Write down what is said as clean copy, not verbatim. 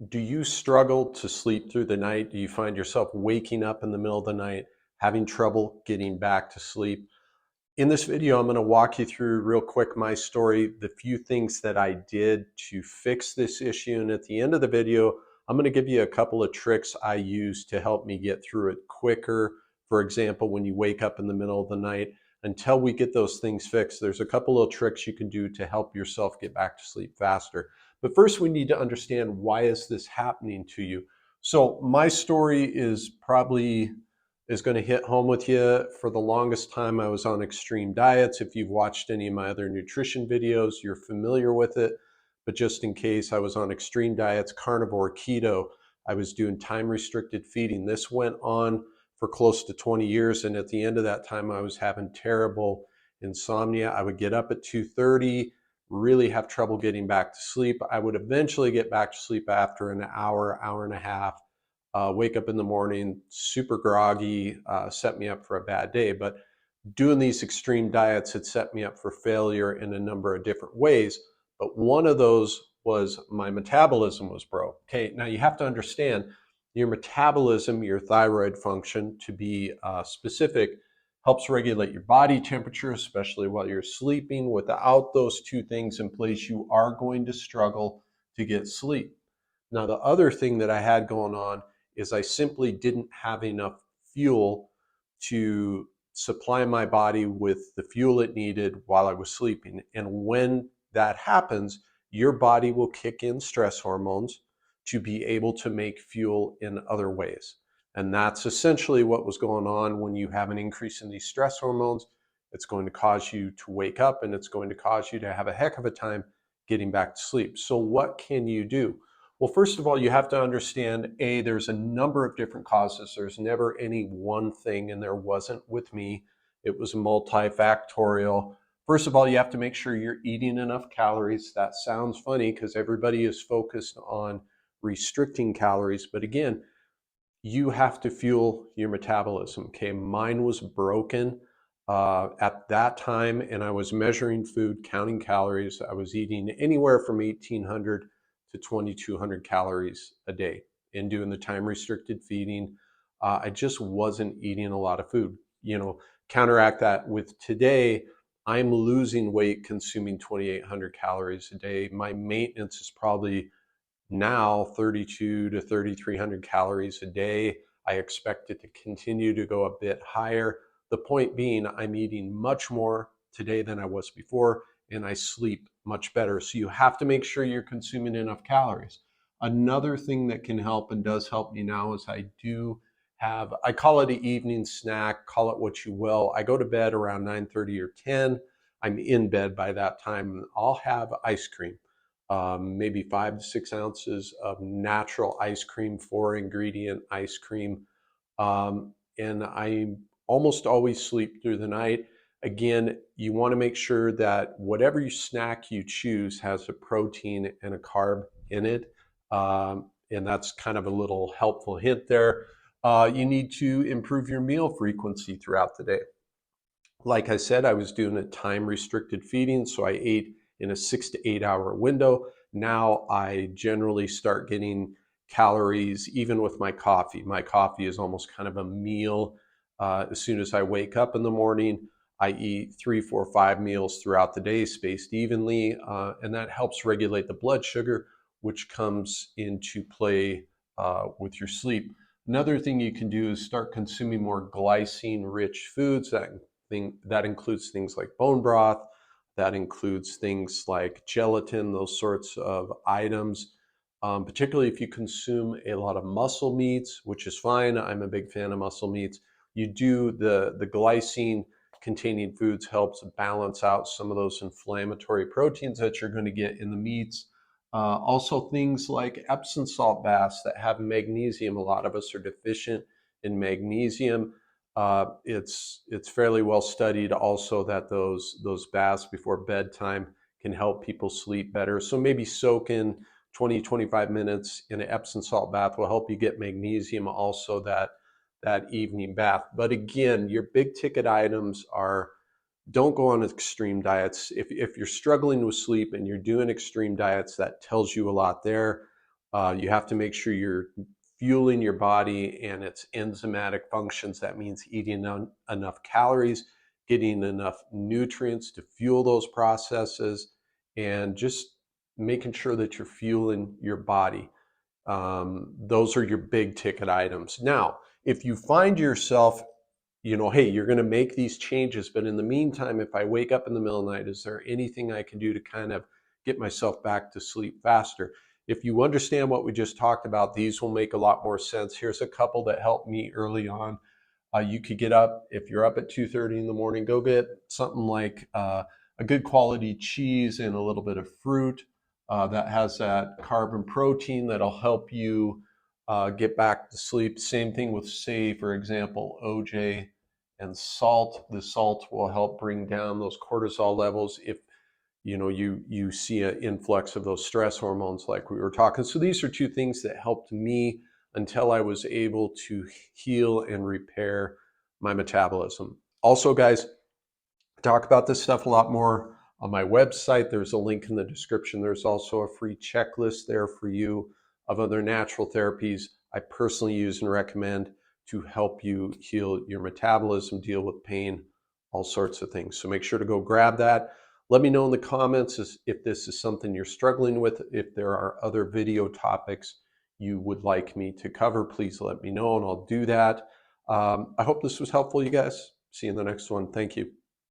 Do you struggle to sleep through the night? Do you find yourself waking up in the middle of the night, having trouble getting back to sleep? In this video, I'm going to walk you through real quick my story, the few things that I did to fix this issue. And at the end of the video, I'm going to give you a couple of tricks I use to help me get through it quicker. For example, when you wake up in the middle of the night, until we get those things fixed, there's a couple of tricks you can do to help yourself get back to sleep faster. But first, we need to understand, why is this happening to you? So my story is going to hit home with you. For the longest time, I was on extreme diets. If you've watched any of my other nutrition videos, you're familiar with it. But just in case, I was on extreme diets, carnivore, keto. I was doing time restricted feeding. This went on for close to 20 years. And at the end of that time, I was having terrible insomnia. I would get up at 2:30, really have trouble getting back to sleep. I would eventually get back to sleep after an hour, hour and a half. Wake up in the morning super groggy, set me up for a bad day. But doing these extreme diets had set me up for failure in a number of different ways. But one of those was my metabolism was broke. Okay, now you have to understand, your metabolism, your thyroid function, to be specific, helps regulate your body temperature, especially while you're sleeping. Without those two things in place, you are going to struggle to get sleep. Now, the other thing that I had going on is I simply didn't have enough fuel to supply my body with the fuel it needed while I was sleeping. And when that happens, your body will kick in stress hormones to be able to make fuel in other ways. And that's essentially what was going on. When you have an increase in these stress hormones, it's going to cause you to wake up, and it's going to cause you to have a heck of a time getting back to sleep. So what can you do? Well, first of all, you have to understand, there's a number of different causes. There's never any one thing, and there wasn't with me. It was multifactorial. First of all, you have to make sure you're eating enough calories. That sounds funny because everybody is focused on restricting calories. But again, you have to fuel your metabolism. Okay, mine was broken at that time, and I was measuring food, counting calories. I was eating anywhere from 1,800 to 2,200 calories a day and doing the time restricted feeding. I just wasn't eating a lot of food. Counteract that with today, I'm losing weight consuming 2,800 calories a day. My maintenance is probably now 3,200 to 3,300 calories a day. I expect it to continue to go a bit higher. The point being, I'm eating much more today than I was before, and I sleep much better. So you have to make sure you're consuming enough calories. Another thing that can help, and does help me now, is I call it an evening snack, call it what you will. I go to bed around 9:30 or 10. I'm in bed by that time. I'll have ice cream, maybe 5 to 6 ounces of natural ice cream, 4 ingredient ice cream. And I almost always sleep through the night. Again, you want to make sure that whatever snack you choose has a protein and a carb in it. And that's kind of a little helpful hint there. You need to improve your meal frequency throughout the day. Like I said, I was doing a time restricted feeding, so I ate in a 6 to 8 hour window. Now I generally start getting calories even with my coffee. My coffee is almost kind of a meal. As soon as I wake up in the morning, I eat 3, 4, 5 meals throughout the day, spaced evenly, and that helps regulate the blood sugar, which comes into play with your sleep. Another thing you can do is start consuming more glycine-rich foods. That includes things like bone broth. That includes things like gelatin, those sorts of items. Particularly if you consume a lot of muscle meats, which is fine. I'm a big fan of muscle meats. The glycine containing foods helps balance out some of those inflammatory proteins that you're going to get in the meats. Also, things like Epsom salt baths that have magnesium. A lot of us are deficient in magnesium. It's fairly well studied also that those baths before bedtime can help people sleep better. So maybe soak in 20-25 minutes in an Epsom salt bath will help you get magnesium, also that evening bath. But again, your big ticket items are, don't go on extreme diets. If you're struggling with sleep and you're doing extreme diets, that tells you a lot there. You have to make sure you're fueling your body and its enzymatic functions. That means eating enough calories, getting enough nutrients to fuel those processes, and just making sure that you're fueling your body. Those are your big ticket items. Now, if you find yourself, hey, you're going to make these changes, but in the meantime, if I wake up in the middle of the night, is there anything I can do to kind of get myself back to sleep faster? If you understand what we just talked about, these will make a lot more sense. Here's a couple that helped me early on. You could get up, if you're up at 2:30 in the morning, go get something like a good quality cheese and a little bit of fruit that has that carb and protein that'll help you get back to sleep. Same thing with, say, for example, OJ and salt. The salt will help bring down those cortisol levels if you see an influx of those stress hormones like we were talking. So these are two things that helped me until I was able to heal and repair my metabolism. Also, guys, I talk about this stuff a lot more on my website. There's a link in the description. There's also a free checklist there for you of other natural therapies I personally use and recommend to help you heal your metabolism, deal with pain, all sorts of things. So make sure to go grab that. Let me know in the comments if this is something you're struggling with. If there are other video topics you would like me to cover, please let me know and I'll do that. I hope this was helpful, you guys. See you in the next one. Thank you.